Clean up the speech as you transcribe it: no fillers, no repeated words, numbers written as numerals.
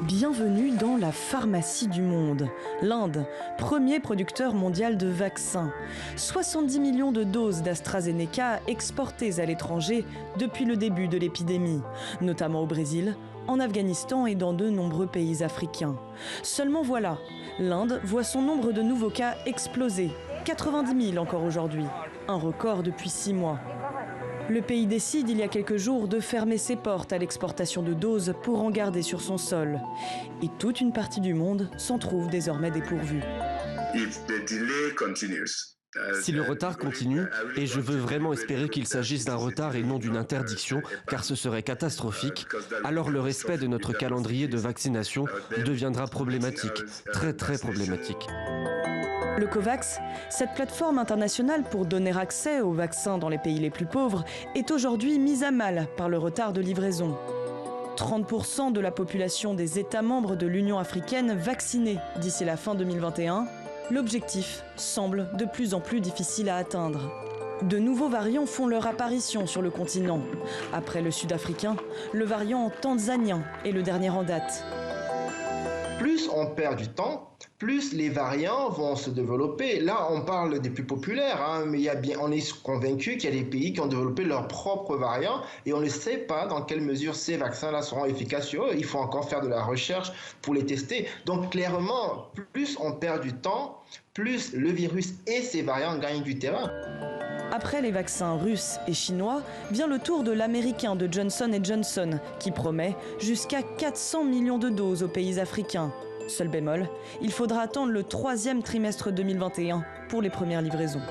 Bienvenue dans la pharmacie du monde. L'Inde, premier producteur mondial de vaccins. 70 millions de doses d'AstraZeneca exportées à l'étranger depuis le début de l'épidémie, notamment au Brésil, en Afghanistan et dans de nombreux pays africains. Seulement voilà, l'Inde voit son nombre de nouveaux cas exploser. 90 000 encore aujourd'hui, un record depuis 6 mois. Le pays décide il y a quelques jours de fermer ses portes à l'exportation de doses pour en garder sur son sol. Et toute une partie du monde s'en trouve désormais dépourvue. Si le retard continue, et je veux vraiment espérer qu'il s'agisse d'un retard et non d'une interdiction, car ce serait catastrophique, alors le respect de notre calendrier de vaccination deviendra problématique, très problématique. Le COVAX, cette plateforme internationale pour donner accès aux vaccins dans les pays les plus pauvres, est aujourd'hui mise à mal par le retard de livraison. 30% de la population des États membres de l'Union africaine vaccinés d'ici la fin 2021, l'objectif semble de plus en plus difficile à atteindre. De nouveaux variants font leur apparition sur le continent. Après le sud-africain, le variant tanzanien est le dernier en date. Plus on perd du temps, plus les variants vont se développer. Là, on parle des plus populaires, mais on est convaincu qu'il y a des pays qui ont développé leurs propres variants et on ne sait pas dans quelle mesure ces vaccins-là seront efficaces sur eux. Il faut encore faire de la recherche pour les tester. Donc clairement, plus on perd du temps, plus le virus et ses variants gagnent du terrain. Après les vaccins russes et chinois, vient le tour de l'américain de Johnson & Johnson, qui promet jusqu'à 400 millions de doses aux pays africains. Seul bémol, il faudra attendre le 3e trimestre 2021 pour les premières livraisons.